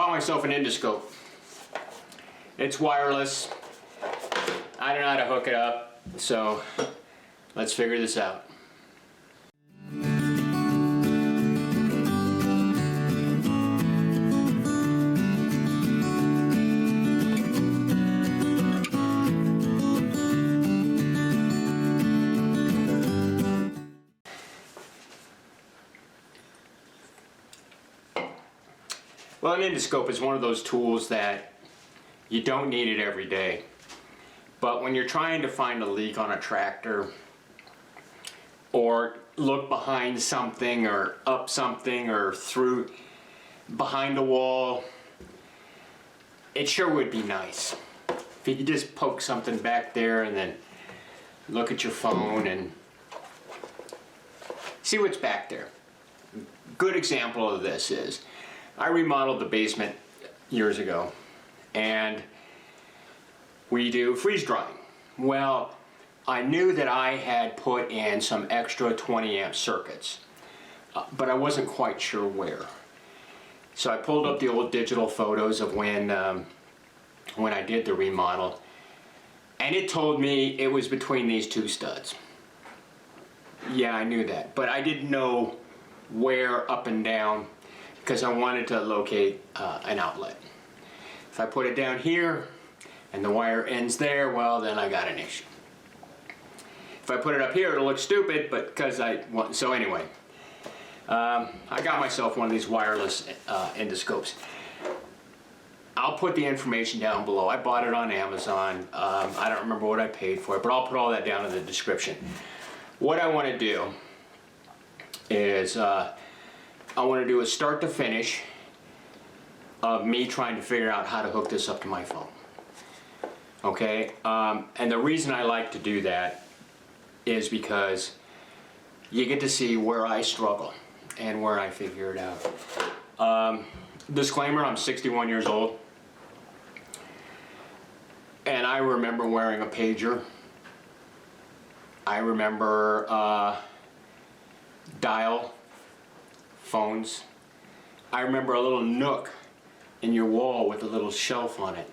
Bought myself an endoscope. It's wireless. I don't know how to hook it up, so let's figure this out. Well, an endoscope is one of those tools that you don't need it every day. But when you're trying to find a leak on a tractor, or look behind something, or up something, or through behind a wall, it sure would be nice if you could just poke something back there and then look at your phone and see what's back there. Good example of this is, I remodeled the basement years ago, and we do freeze drying. Well, I knew that I had put in some extra 20 amp circuits, but I wasn't quite sure where. So I pulled up the old digital photos of when I did the remodel, and it told me it was between these two studs. Yeah, I knew that, but I didn't know where up and down, because I wanted to locate an outlet. If I put it down here and the wire ends there, well, then I got an issue. If I put it up here, it'll look stupid, but because I want, so anyway, I got myself one of these wireless endoscopes. I'll put the information down below. I bought it on Amazon. I don't remember what I paid for it, but I'll put all that down in the description. What I want to do is I want to do a start to finish of me trying to figure out how to hook this up to my phone. Okay, and the reason I like to do that is because you get to see where I struggle and where I figure it out. Disclaimer, I'm 61 years old, and I remember wearing a pager. I remember dial phones. I remember a little nook in your wall with a little shelf on it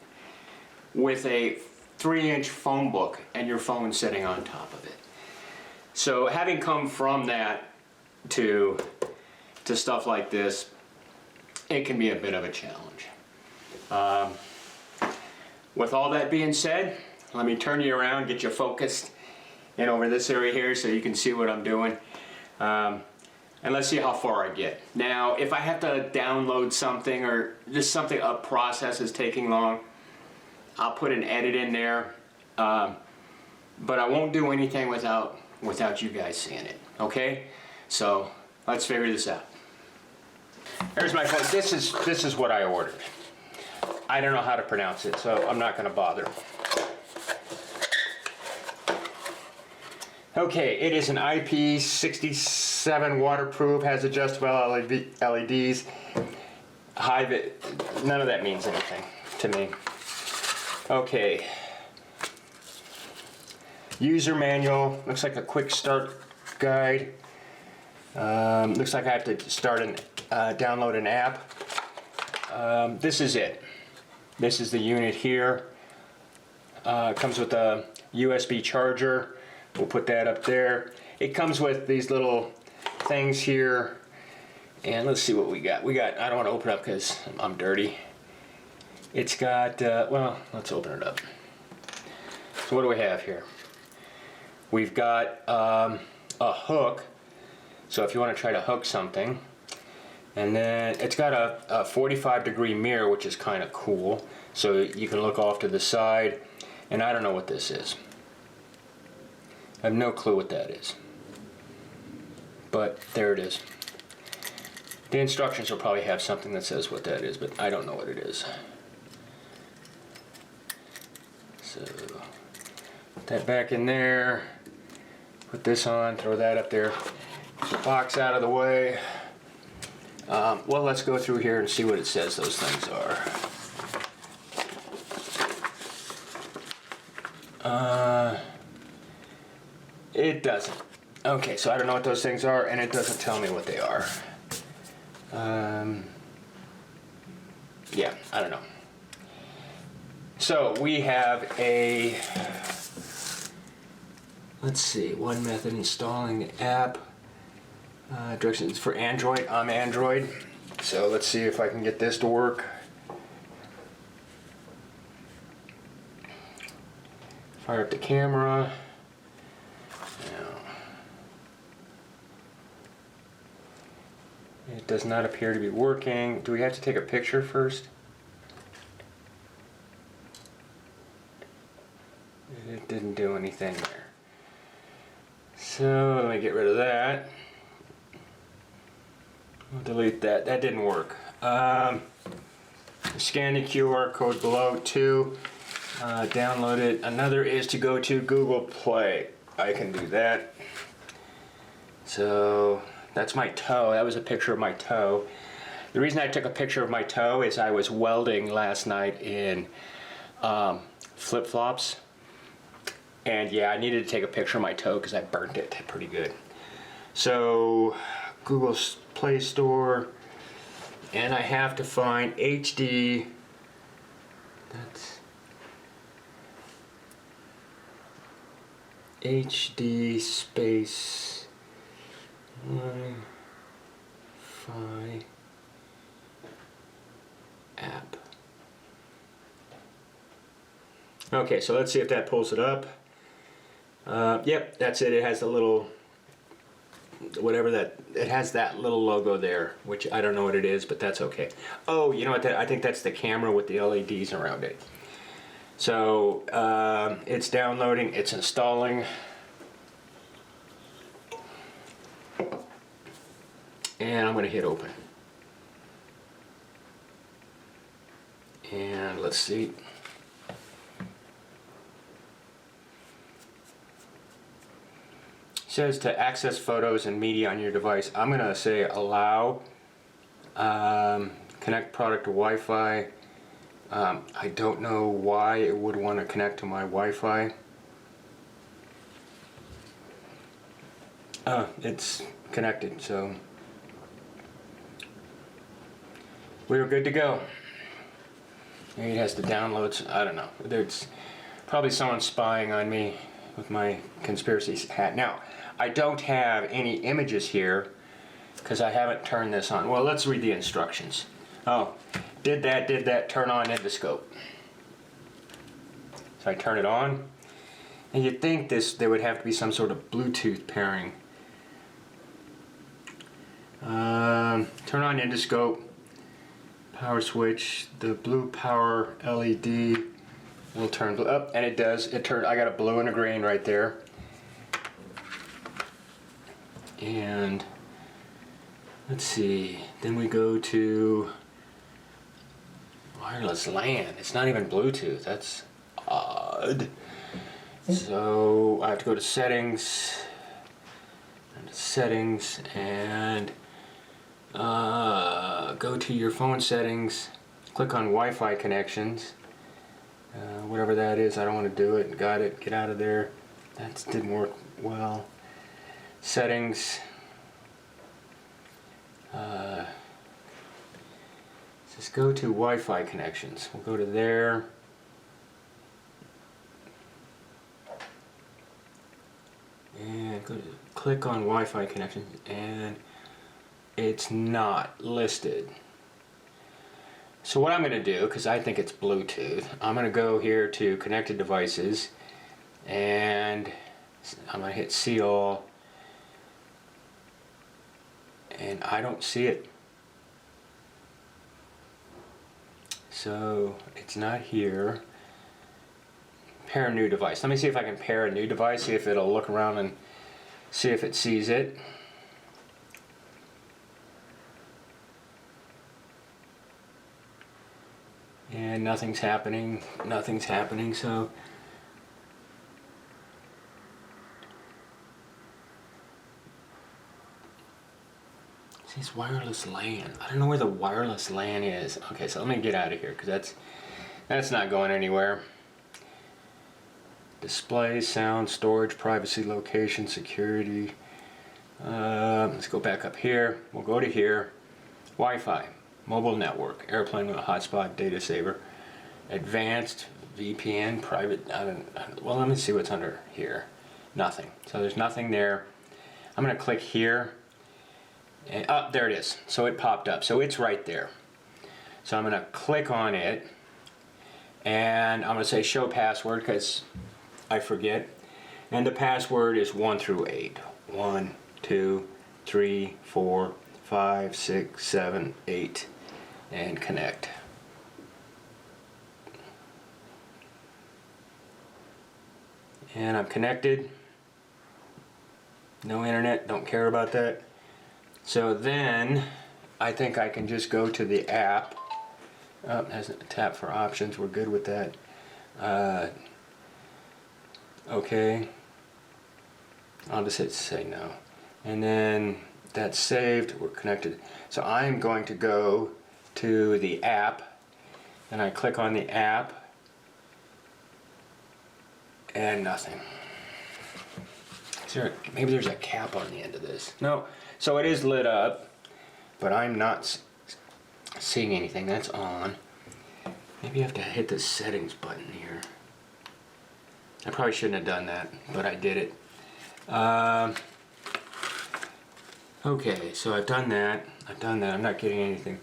with a 3-inch phone book and your phone sitting on top of it. So having come from that to stuff like this, it can be a bit of a challenge. With all that being said, let me turn you around, get you focused in over this area here so you can see what I'm doing. And let's see how far I get. Now, if I have to download something, or just something, a process is taking long, I'll put an edit in there. But I won't do anything without you guys seeing it, okay? So let's figure this out. Here's my phone. This is what I ordered. I don't know how to pronounce it, so I'm not going to bother. Okay, it is an IP67 waterproof, has adjustable LEDs. None of that means anything to me. Okay. User manual, looks like a quick start guide. Looks like I have to start and download an app. This is it. This is the unit here. It comes with a USB charger. We'll put that up there. It comes with these little things here, and let's see what we got. I don't want to open it up because I'm dirty. It's got, well, let's open it up. So what do we have here? We've got a hook, so if you want to try to hook something. And then it's got a 45-degree mirror, which is kind of cool. So you can look off to the side, and I don't know what this is. I have no clue what that is. But there it is. The instructions will probably have something that says what that is, but I don't know what it is. So, put that back in there. Put this on, throw that up there. Get the box out of the way. Well, let's go through here and see what it says those things are. It doesn't. Okay, so I don't know what those things are, and it doesn't tell me what they are. yeah, I don't know. So we have a, let's see, one method installing the app. Directions for Android. I'm Android. So let's see if I can get this to work. Fire up the camera. It does not appear to be working. Do we have to take a picture first? It didn't do anything there. So let me get rid of that. I'll delete that. That didn't work. Scan the QR code below too. Download it. Another is to go to Google Play. I can do that. So that's my toe. That was a picture of my toe. The reason I took a picture of my toe is I was welding last night in flip-flops. And yeah, I needed to take a picture of my toe because I burnt it pretty good. So Google Play Store, and I have to find HD. That's HD space Wi-Fi app. Okay, so let's see if that pulls it up. Yep, that's it. It has the little, whatever that, it has that little logo there, which I don't know what it is, but that's okay. Oh, you know what, I think that's the camera with the LEDs around it. So it's downloading, it's installing. And I'm going to hit open. And let's see. It says to access photos and media on your device. I'm going to say allow. Connect product to Wi-Fi. I don't know why it would want to connect to my Wi-Fi. It's connected, so we were good to go. Maybe it has to download. I don't know. There's probably someone spying on me with my conspiracy hat. Now, I don't have any images here because I haven't turned this on. Well, let's read the instructions. Oh, did that, turn on endoscope. So I turn it on, and you'd think there would have to be some sort of Bluetooth pairing. Turn on endoscope, power switch, the blue power LED will turn blue up, and it does. It turned. I got a blue and a green right there. And let's see, then we go to wireless LAN. It's not even Bluetooth. That's odd. So I have to go to settings, and go to your phone settings, click on Wi-Fi connections, whatever that is. I don't want to do it. Got it. Get out of there. That didn't work well. Settings. Just go to Wi-Fi connections. We'll go to there. And go to, click on Wi-Fi connection, and it's not listed. So what I'm going to do, because I think it's Bluetooth, I'm going to go here to connected devices, and I'm going to hit see all, and I don't see it. So it's not here. Pair a new device. Let me see if I can pair a new device, see if it'll look around and see if it sees it. And nothing's happening, so it's wireless LAN. I don't know where the wireless LAN is. Okay, so let me get out of here because that's not going anywhere. Display, sound, storage, privacy, location, security. Let's go back up here. We'll go to here. Wi-Fi. mobile network, airplane with a hotspot, data saver, advanced VPN, private, well, let me see what's under here. Nothing. So there's nothing there. I'm going to click here, and there it is. So it popped up. So it's right there. So I'm going to click on it, and I'm going to say show password because I forget. And the password is 1 through 8. 1, 2, 3, 4, 5, 6, 7, 8, and connect. And I'm connected. No internet, don't care about that. So then I think I can just go to the app. Oh, it has a tap for options, we're good with that. Okay. I'll just hit say no. And then that's saved, we're connected. So I'm going to go to the app, and I click on the app, and nothing. Maybe there's a cap on the end of this. No, so it is lit up, but I'm not seeing anything. That's on. Maybe you have to hit the settings button here. I probably shouldn't have done that, but I did it. Okay, so I've done that. I'm not getting anything.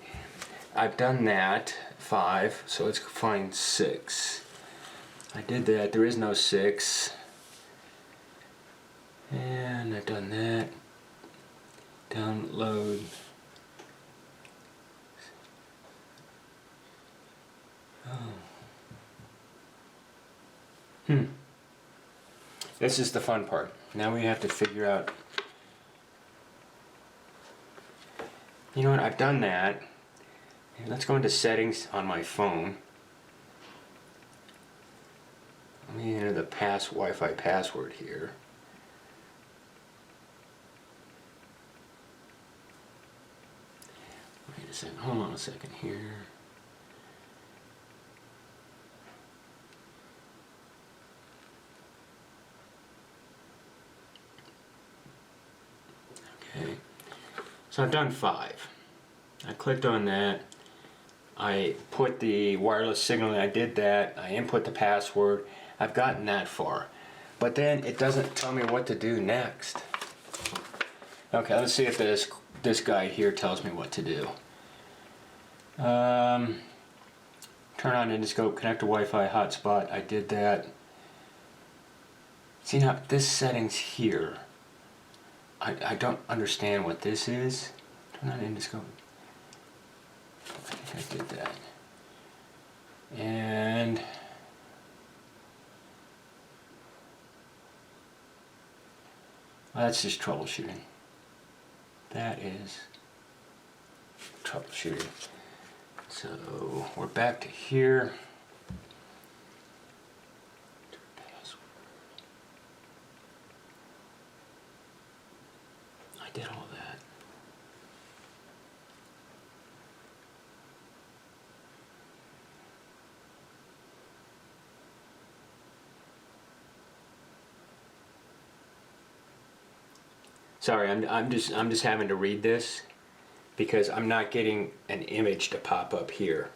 I've done that, 5, so let's find 6. I did that, there is no 6. And I've done that. Download. This is the fun part. Now we have to figure out. You know what? I've done that. Let's go into settings on my phone. Let me enter the Wi-Fi password here. Wait a second. Hold on a second here. Okay. So I've done 5. I clicked on that. I put the wireless signal in. I did that. I input the password. I've gotten that far. But then it doesn't tell me what to do next. Okay, let's see if this guy here tells me what to do. Turn on Endoscope, connect to Wi-Fi hotspot. I did that. See now, this settings here, I don't understand what this is. Turn on Endoscope. I think I did that. And well, that's just troubleshooting. That is troubleshooting. So we're back to here. I did all that. Sorry, I'm just having to read this because I'm not getting an image to pop up here.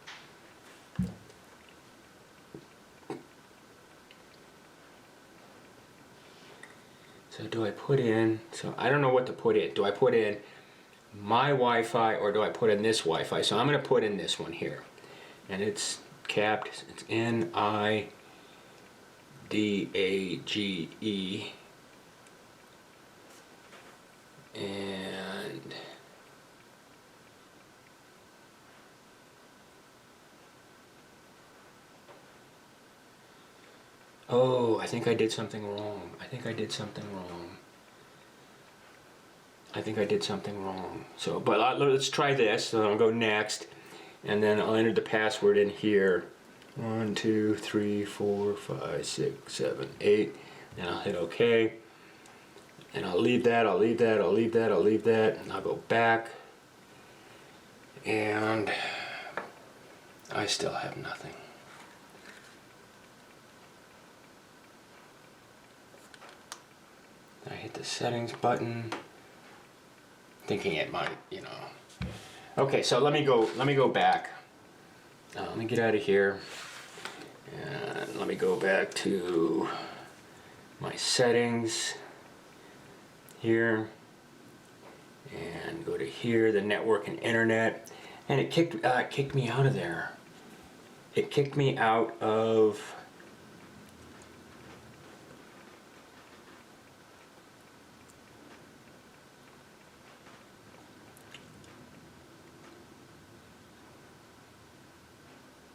So do I put in, so I don't know what to put in. Do I put in my Wi-Fi or do I put in this Wi-Fi? So I'm going to put in this one here. And it's capped, it's NIDAGE. And oh, I think I did something wrong. So, but let's try this. So I'll go next, and then I'll enter the password in here. 1, 2, 3, 4, 5, 6, 7, 8, and I'll hit OK. And I'll leave that, and I'll go back, and I still have nothing. I hit the settings button, thinking it might, Okay, so let me go back. Let me get out of here. And let me go back to my settings here. And go to here, the network and internet. And it kicked me out of there. It kicked me out of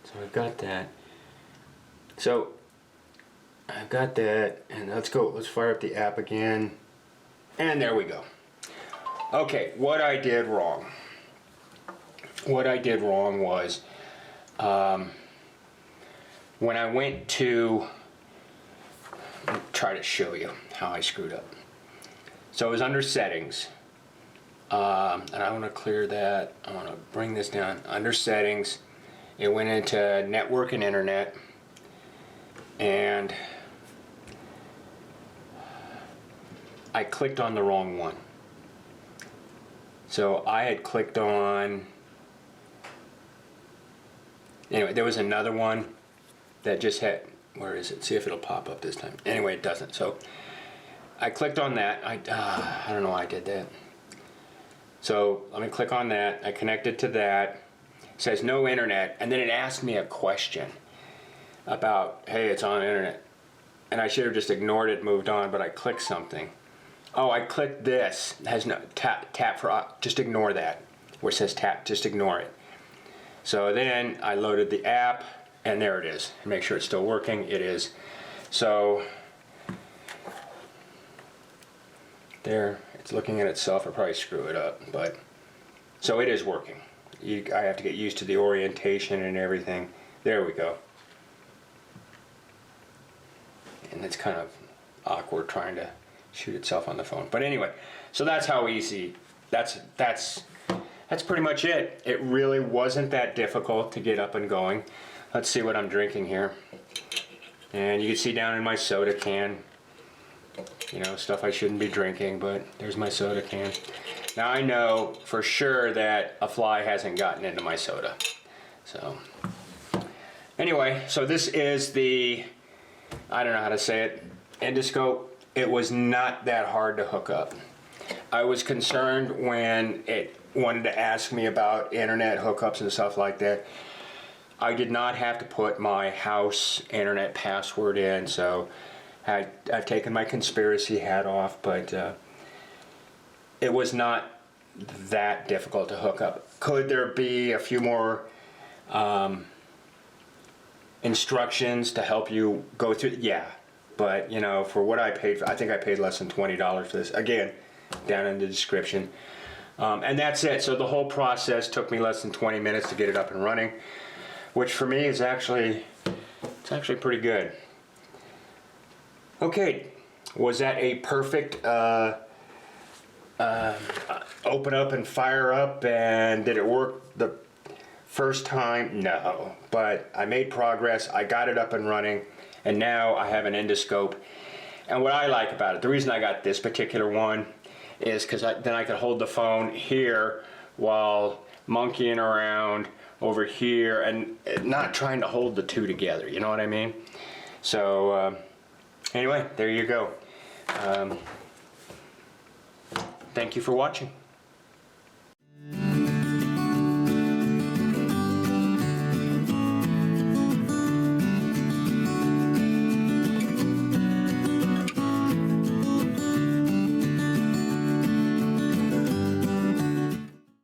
so I've got that. So I've got that, and let's fire up the app again. And there we go. Okay, what I did wrong. What I did wrong was when I went to try to show you how I screwed up. So it was under settings, and I want to clear that. I want to bring this down. Under settings, it went into network and internet, and I clicked on the wrong one. So I had clicked on, anyway, there was another one that just had, where is it? See if it'll pop up this time. Anyway, it doesn't. So I clicked on that. I don't know why I did that. So let me click on that. I connected to that. It says no internet, and then it asked me a question about, hey, it's on internet. And I should have just ignored it and moved on, but I clicked something. Oh, I clicked this. It has no tap for, just ignore that. Where it says tap, just ignore it. So then I loaded the app, and there it is. Make sure it's still working. It is. So there, it's looking at itself. I'll probably screw it up, but so it is working. I have to get used to the orientation and everything. There we go. And it's kind of awkward trying to shoot itself on the phone. But anyway, so that's how easy. That's pretty much it. It really wasn't that difficult to get up and going. Let's see what I'm drinking here. And you can see down in my soda can, you know, stuff I shouldn't be drinking, but there's my soda can. Now I know for sure that a fly hasn't gotten into my soda. So anyway, so this is the, I don't know how to say it, endoscope. It was not that hard to hook up. I was concerned when it wanted to ask me about internet hookups and stuff like that. I did not have to put my house internet password in, so I've taken my conspiracy hat off, but it was not that difficult to hook up. Could there be a few more instructions to help you go through? Yeah, but you know, for what I paid for, I think I paid less than $20 for this. Again, down in the description. And that's it. So the whole process took me less than 20 minutes to get it up and running, which for me is actually, it's actually pretty good. Okay, was that a perfect open up and fire up, and did it work the first time? No, but I made progress. I got it up and running, and now I have an endoscope. And what I like about it, the reason I got this particular one is because then I could hold the phone here while monkeying around over here and not trying to hold the two together, you know what I mean? So anyway, there you go. Thank you for watching.